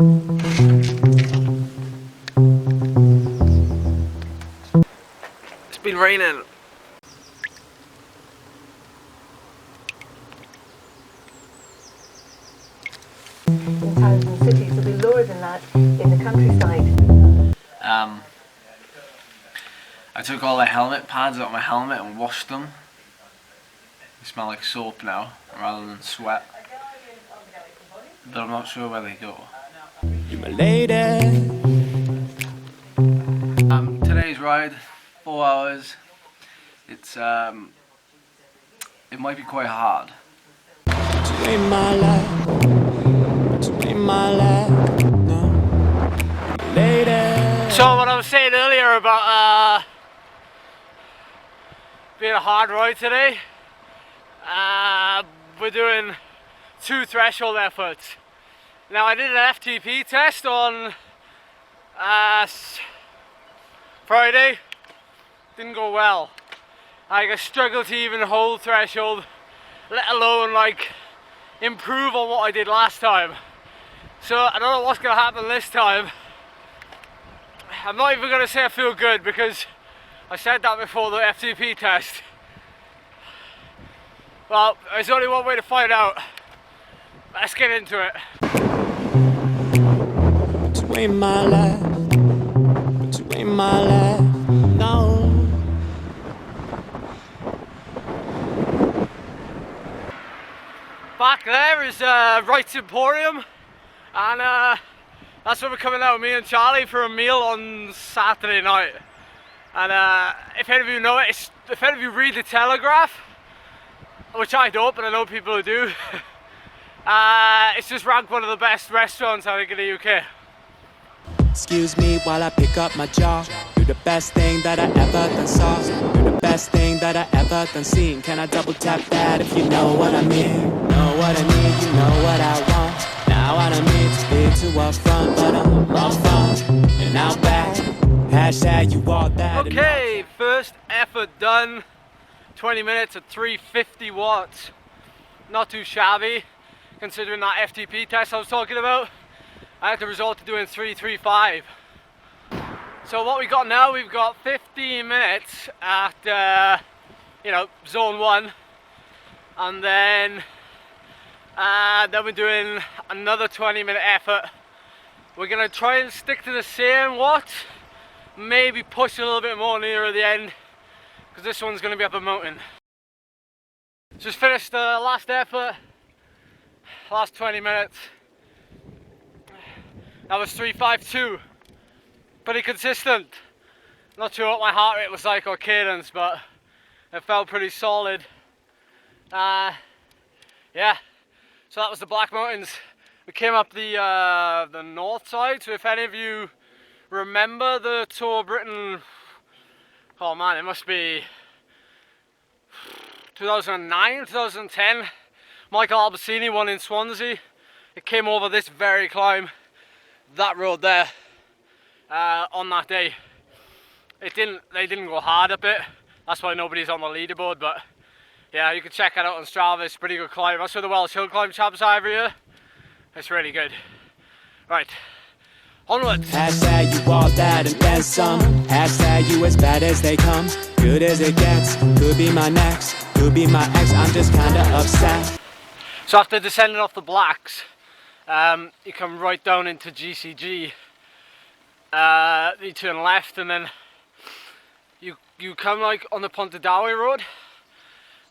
It's been raining. In towns and cities will be lower than that in the countryside. I took all the helmet pads out of my helmet and washed them. They smell like soap now rather than sweat. But I'm not sure where they go. You my lady. Today's ride, 4 hours. It's it might be quite hard. You ain't my life. You ain't my life. No. Lady. So what I was saying earlier about being a hard ride today, we're doing 2 threshold efforts. Now I did an FTP test on Friday, didn't go well. I struggled to even hold threshold, let alone like improve on what I did last time. So I don't know what's going to happen this time. I'm not even going to say I feel good because I said that before the FTP test. Well, there's only one way to find out. Let's get into it. You ain't my life. But you ain't my life. No. Back there is Wright's Emporium, and that's where we're coming out with me and Charlie for a meal on Saturday night. And if any of you know it, if any of you read the Telegraph, which I don't, but I know people who do, it's just ranked one of the best restaurants I think in the UK. Excuse me while I pick up my jaw. You're the best thing that I ever done saw. You're the best thing that I ever done seen. Can I double tap that if you know what I mean? Know what I need, you know what I want. Now I don't need to be too upfront, but I'm off front and now back. Hashtag you all that. Okay, first effort done. 20 minutes at 350 watts. Not too shabby, considering that FTP test I was talking about. I had the result of doing 335. So what we got now, we've got 15 minutes at zone 1, and then we're doing another 20-minute effort. We're gonna try and stick to the same watts, maybe push a little bit more nearer the end, because this one's gonna be up a mountain. Just finished the last effort, last 20 minutes. That was 352, pretty consistent. Not sure what my heart rate was like or cadence, but it felt pretty solid. Yeah, so that was the Black Mountains. We came up the north side, so if any of you remember the Tour of Britain, oh man, it must be 2009, 2010. Michael Albertini won in Swansea. It came over this very climb. That road there on that day, they didn't go hard up it. That's why nobody's on the leaderboard, but yeah, you can check it out on Strava. It's a pretty good climb. That's where the Welsh hill climb champs are every year. It's really good. Right, onwards. Hashtag you all that and then some. Hashtag you as bad as they come. Good as it gets. Could be my next. Could be my ex. I'm just kinda upset. So after descending off the Blacks, you come right down into GCG. You turn left, and then you come like on the Pontardawe road,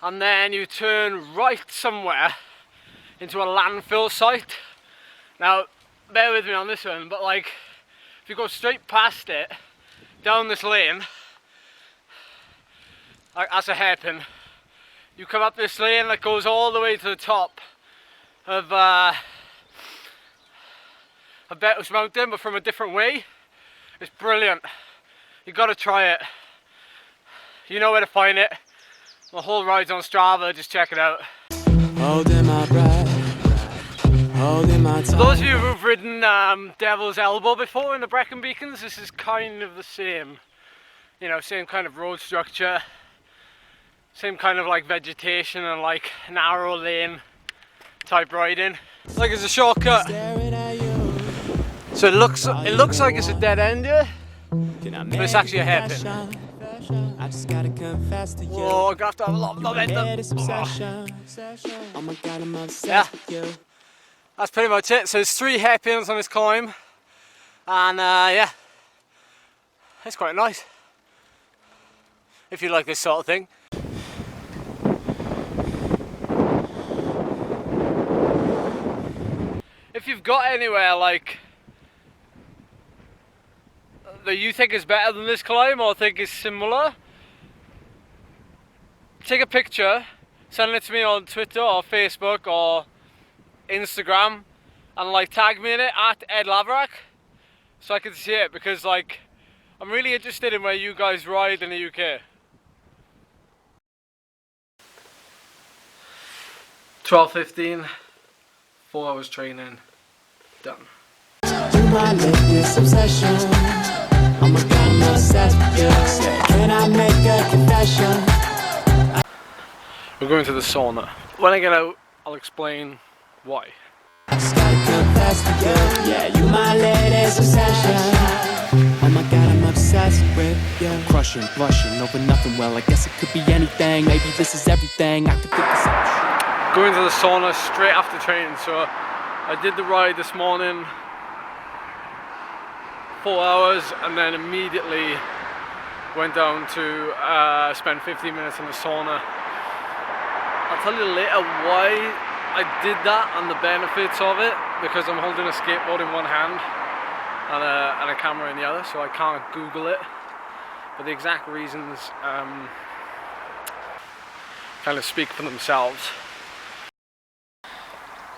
and then you turn right somewhere into a landfill site. Now, bear with me on this one, but like, if you go straight past it, down this lane, like as a hairpin, you come up this lane that goes all the way to the top of Bettus Mountain, but from a different way. It's brilliant. You gotta try it. You know where to find it. The whole ride's on Strava, just check it out. Holding my breath, holding my time. For those of you who've ridden Devil's Elbow before in the Brecon Beacons, this is kind of the same. You know, same kind of road structure, same kind of like vegetation and like narrow lane type riding. Like it's a shortcut. So it looks like it's a dead end here, but it's actually a hairpin. I just gotta confess to you. Oh, I'm gonna have to have a lot of momentum. Oh my god, I'm obsessed Yeah. with you. That's pretty much it. So there's 3 hairpins on this climb, and yeah, it's quite nice if you like this sort of thing. If you've got anywhere like that you think is better than this climb or think is similar, take a picture, send it to me on Twitter or Facebook or Instagram, and like tag me in it at Ed Laverack so I can see it, because like I'm really interested in where you guys ride in the UK. 12:15, 4 hours training, done. You my latest obsession. Oh my god, I'm obsessed with you. Can I make a confession? We're going to the sauna. When I get out, I'll explain why. I just gotta confess to you. Yeah, you my latest obsession. Oh my god, I'm obsessed with you. Crushing, blushing over nothing. Well, I guess it could be anything. Maybe this is everything. I could think of something. Going to the sauna straight after training. So I did the ride this morning, 4 hours, and then immediately went down to spend 15 minutes in the sauna. I'll tell you later why I did that and the benefits of it, because I'm holding a skateboard in one hand and a camera in the other, so I can't Google it. But the exact reasons kind of speak for themselves.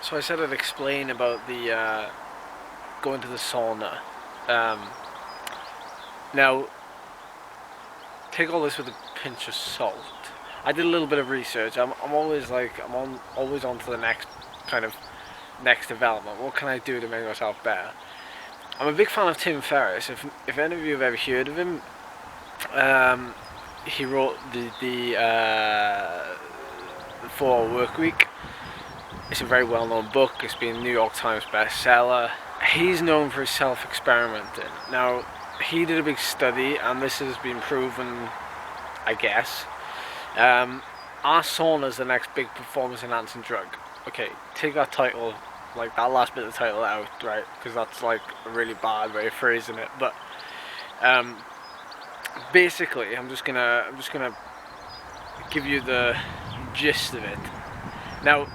So I said I'd explain about the going to the sauna. Now, take all this with a pinch of salt. I did a little bit of research. I'm always always on to the next development. What can I do to make myself better? I'm a big fan of Tim Ferriss. If any of you have ever heard of him, he wrote the 4-Hour Workweek. It's a very well-known book. It's been a New York Times bestseller. He's known for his self-experimenting. Now, he did a big study, and this has been proven, I guess. Our sauna is the next big performance-enhancing drug. Okay, take that title, like that last bit of the title out, right? Because that's like a really bad way of phrasing it. But basically, I'm just gonna give you the gist of it. Now,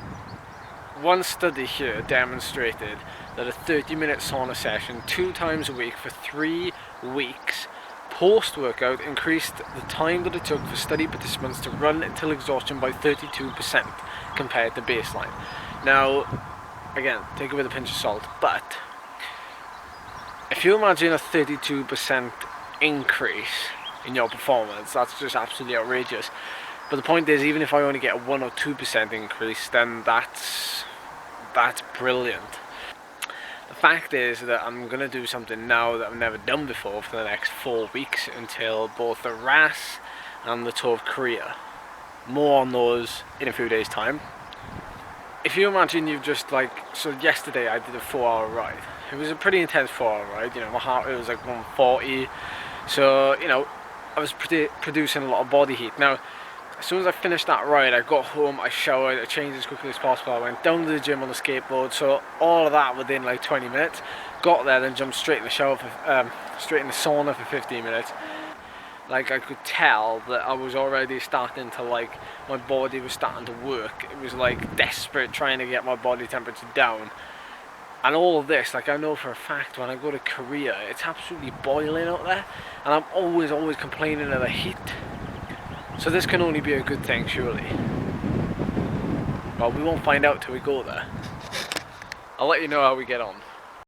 one study here demonstrated that a 30-minute sauna session 2 times a week for 3 weeks post-workout increased the time that it took for study participants to run until exhaustion by 32% compared to baseline. Now, again, take it with a pinch of salt, but if you imagine a 32% increase in your performance, that's just absolutely outrageous. But the point is, even if I only get a 1 or 2% increase, then that's brilliant. The fact is that I'm going to do something now that I've never done before for the next 4 weeks until both the RAS and the Tour of Korea. More on those in a few days' time. If you imagine you've just so yesterday I did a 4-hour ride. It was a pretty intense 4-hour ride, you know, my heart rate was like 140. So, you know, I was producing a lot of body heat. Now, as soon as I finished that ride, I got home, I showered, I changed as quickly as possible, I went down to the gym on the skateboard, so all of that within like 20 minutes. Got there, then jumped straight in the shower, straight in the sauna for 15 minutes. Like, I could tell that I was already starting to my body was starting to work. It was like desperate trying to get my body temperature down. And all of this, I know for a fact when I go to Korea, it's absolutely boiling out there, and I'm always complaining of the heat. So this can only be a good thing, surely. Well, we won't find out till we go there. I'll let you know how we get on.